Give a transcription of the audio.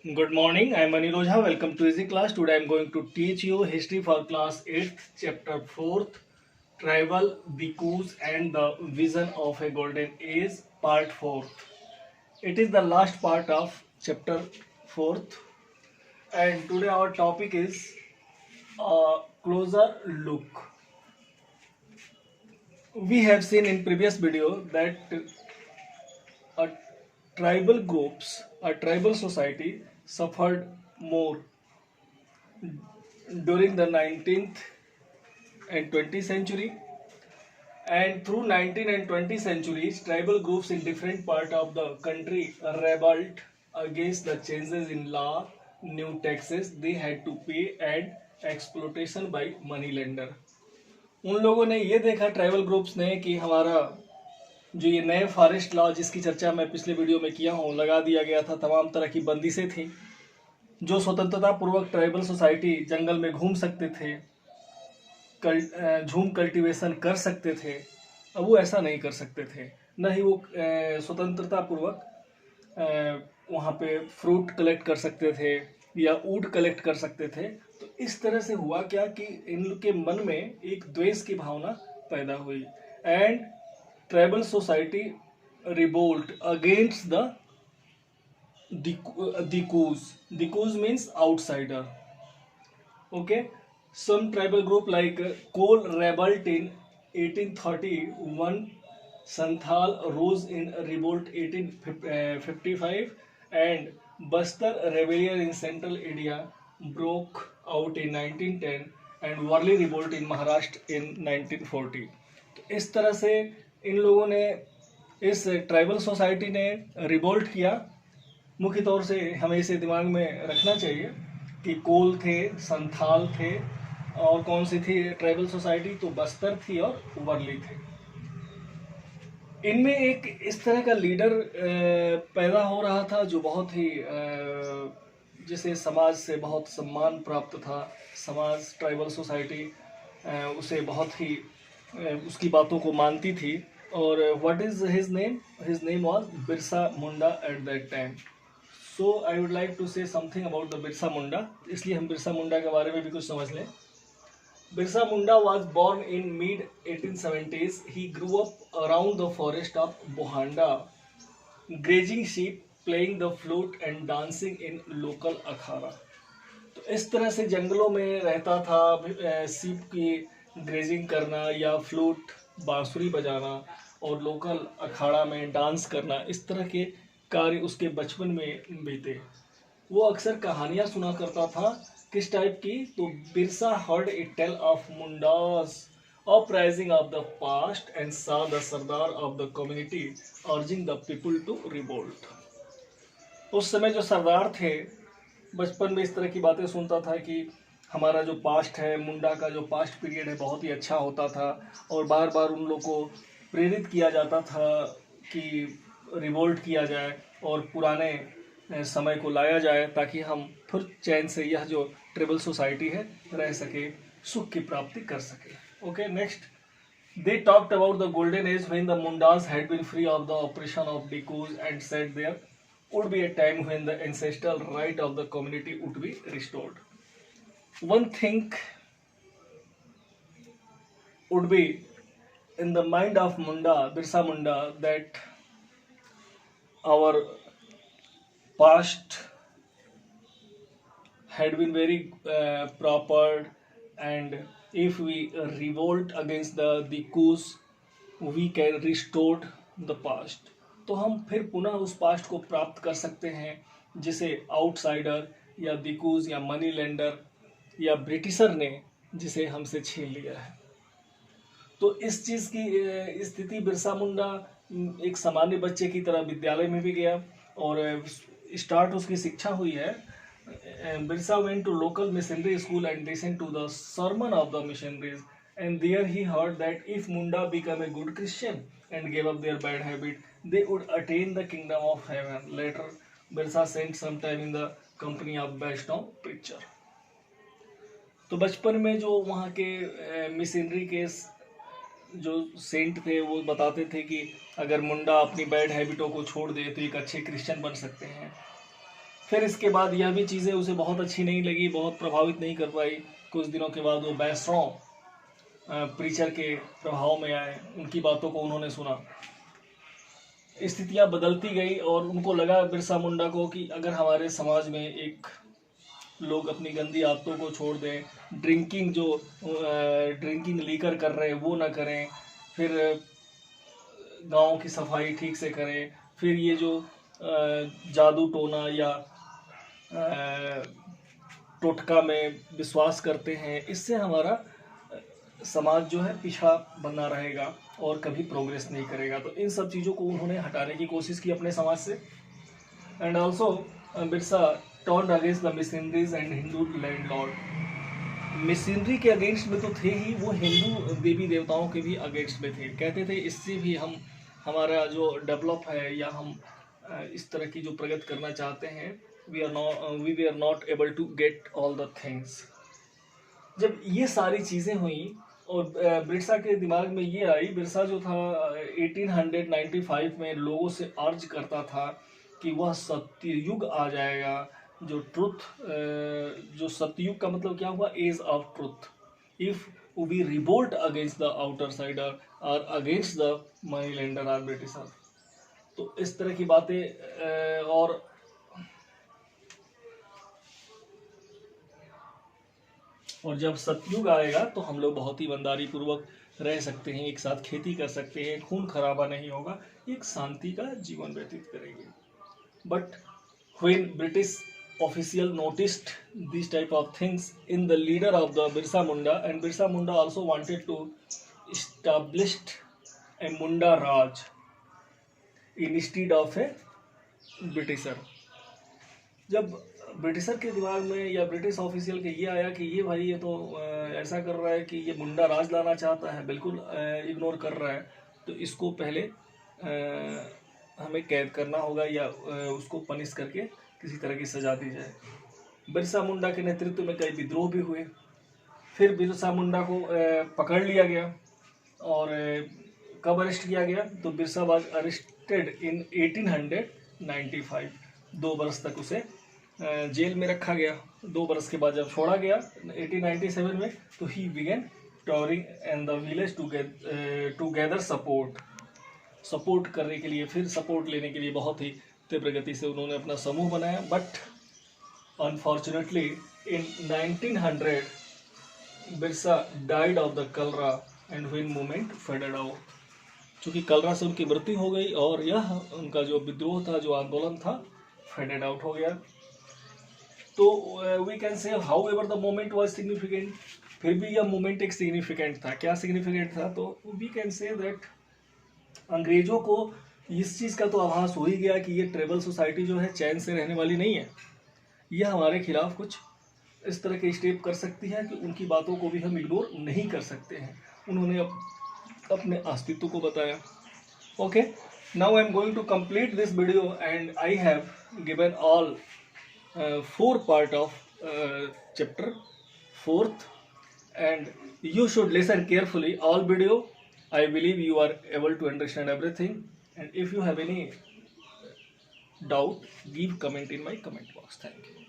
Good morning. I am Mani Rojha. Welcome to Easy Class. Today I am going to teach you history for class 8th, chapter 4th, Tribal, Bhikkhus and the Vision of a Golden Age, part 4. It is the last part of chapter 4th, and today our topic is a closer look. We have seen in previous video that a a tribal society suffered more during the 19th and 20th century, and through 19th and 20th centuries tribal groups in different part of the country rebelled against the changes in law, new taxes they had to pay and exploitation by money lender. उन लोगों ने ये देखा tribal groups ने कि हमारा जो ये नए फॉरेस्ट लॉ जिसकी चर्चा मैं पिछले वीडियो में किया हूँ लगा दिया गया था, तमाम तरह की बंदिशें थी, जो स्वतंत्रता पूर्वक ट्राइबल सोसाइटी जंगल में घूम सकते थे, झूम कल्टीवेशन कर सकते थे, अब वो ऐसा नहीं कर सकते थे। न ही वो स्वतंत्रता पूर्वक वहाँ पे फ्रूट कलेक्ट कर सकते थे या ऊट कलेक्ट कर सकते थे। तो इस तरह से हुआ क्या कि इनके मन में एक द्वेष की भावना पैदा हुई and tribal society revolt against the Dikus. Dikus means outsider. Okay. Some tribal group like Kol rebelled in 1831. Santhal rose in revolt 1855, and Bastar rebellion in Central India broke out in 1910, and Warli revolt in Maharashtra in 1940. तो इस तरह से इन लोगों ने, इस tribal society ने revolt किया। मुख्य तौर से हमें इसे दिमाग में रखना चाहिए कि कोल थे, संथाल थे, और कौन सी थी ट्राइबल सोसाइटी, तो बस्तर थी और वर्ली थे। इनमें एक इस तरह का लीडर पैदा हो रहा था जो बहुत ही जिसे समाज से बहुत सम्मान प्राप्त था। समाज, ट्राइबल सोसाइटी उसे बहुत ही उसकी बातों को मानती थी। और what is his name? His name was Birsa Munda at that time. So I would like to say something about the Birsa Munda, इसलिए हम बिरसा मुंडा के बारे में भी कुछ समझ लें। Birsa Munda was born in mid 1870s. He grew up around the forest of Bohanda, grazing sheep, playing the flute and dancing in local akhara. तो इस तरह से जंगलों में रहता था, सीप की ग्रेजिंग करना या फ्लूट बांसुरी बजाना और लोकल अखाड़ा में डांस करना, इस तरह के कार्य उसके बचपन में बीते। वो अक्सर कहानियां सुना करता था। किस टाइप की? तो Birsa heard it tell of Mundas uprising of the past and saw the sardar of the community urging the people to revolt. उस समय जो सरदार थे, बचपन में इस तरह की बातें सुनता था कि हमारा जो पास्ट है, मुंडा का जो पास्ट पीरियड है बहुत ही अच्छा होता था, और बार बार उन लोग को प्रेरित किया जाता था कि रिवोल्ट किया जाए और पुराने समय को लाया जाए ताकि हम फिर चैन से यह जो ट्राइबल सोसाइटी है रह सके, सुख की प्राप्ति कर सके। Okay, next, they talked about the golden age when the Mundas had been free of the oppression of Dikus and said there would be a time when the ancestral right of the community would be restored. One thing would be in the mind of Munda, Birsa Munda, that our past had been very proper, and if we revolt against the Dikus, we can restore the past. तो हम फिर पुनः उस past को प्राप्त कर सकते हैं जिसे आउटसाइडर या दिकूज या मनी लेंडर या ब्रिटिशर ने जिसे हमसे छीन लिया है। तो इस चीज़ की स्थिति, बिरसा मुंडा एक सामान्य बच्चे की तरह विद्यालय में भी गया और स्टार्ट उसकी शिक्षा हुई है। Birsa went to local missionary school and listened to the sermon of the missionaries, and there he heard that if Munda became a good Christian and gave up their bad habit, they would attain the kingdom of heaven. Later, Birsa spent some time in the company of Vaishnav preacher. तो बचपन में जो वहाँ के missionary के जो Saint थे वो बताते थे कि अगर मुंडा अपनी बैड हैबिटों को छोड़ दे तो एक अच्छे क्रिश्चियन बन सकते हैं। फिर इसके बाद यह भी चीज़ें उसे बहुत अच्छी नहीं लगी, बहुत प्रभावित नहीं कर पाई। कुछ दिनों के बाद वो बैसरों प्रीचर के प्रभाव में आए, उनकी बातों को उन्होंने सुना। स्थितियां बदलती गई और उनको लगा बिरसा मुंडा को कि अगर हमारे समाज में एक लोग अपनी गंदी आदतों को छोड़ दें, ड्रिंकिंग लीकर कर रहे हैं वो ना करें, फिर गाँव की सफाई ठीक से करें, फिर ये जो जादू टोना या टोटका में विश्वास करते हैं, इससे हमारा समाज जो है पिछड़ा बना रहेगा और कभी प्रोग्रेस नहीं करेगा। तो इन सब चीज़ों को उन्होंने हटाने की कोशिश की अपने समाज से। And also Birsa turned against the missionaries and Hindu landlord. Missionary के अगेंस्ट में तो थे ही, वो हिंदू देवी देवताओं के भी अगेंस्ट में थे। कहते थे इससे भी हमारा जो डेवलप है या हम इस तरह की जो प्रगति करना चाहते हैं, we are not able to get all the things. जब ये सारी चीज़ें हुई और बिरसा के दिमाग में ये आई, बिरसा जो था 1895 में लोगों से अर्ज करता था कि वह सत्ययुग आ जाएगा, जो ट्रुथ, जो सत्ययुग का मतलब क्या हुआ, age of truth, if we revolt against the outsider और अगेंस्ट द मनी लेंडर और ब्रिटिशर। तो इस तरह की बातें और जब सतयुग आएगा तो हम लोग बहुत ईमानदारी पूर्वक रह सकते हैं, एक साथ खेती कर सकते हैं, खून खराबा नहीं होगा, एक शांति का जीवन व्यतीत करेंगे। But when British official noticed this type of things in the leader of the Birsa Munda, and Birsa Munda also wanted to established a Munda Raj instead of a Britisher. जब ब्रिटिशर के दिमाग में या ब्रिटिश ऑफिशियल के ये आया कि ये भाई ये तो ऐसा कर रहा है कि ये मुंडा राज लाना चाहता है, बिल्कुल इग्नोर कर रहा है, तो इसको पहले हमें कैद करना होगा या उसको पनिश करके किसी तरह की सजा दी जाए। बिरसा मुंडा के नेतृत्व में कई विद्रोह भी हुए। फिर बिरसा मुंडा को पकड़ लिया गया और कब अरेस्ट किया गया, तो बिरसा वाज अरेस्टेड इन 1895। 2 बरस तक उसे जेल में रखा गया। 2 बरस के बाद जब छोड़ा गया 1897 में, तो he began touring and the village to gather support करने के लिए, फिर सपोर्ट लेने के लिए बहुत ही तीव्र गति से उन्होंने अपना समूह बनाया। But unfortunately in 1900 Birsa died of the cholera and when movement faded out. चूँकि कलरा से उनकी मृत्यु हो गई और यह उनका जो विद्रोह था, जो आंदोलन था, फेडेड आउट हो गया। तो we can say however the moment was significant, फिर भी यह मोमेंट एक सिग्निफिकेंट था। क्या सिग्निफिकेंट था, तो वी कैन से दैट अंग्रेजों को इस चीज़ का तो आभास हो ही गया कि ये ट्राइबल सोसाइटी जो है चैन से रहने वाली नहीं है, यह हमारे खिलाफ कुछ इस तरह के स्टेप कर सकती है कि उनकी बातों को भी हम इग्नोर नहीं कर सकते हैं। उन्होंने अपने अस्तित्व को बताया। Okay, now I am going to complete this video and I have given all 4 part of chapter 4th, and you should listen carefully all video. I believe you are able to understand everything, and if you have any doubt, give comment in my comment box. Thank you.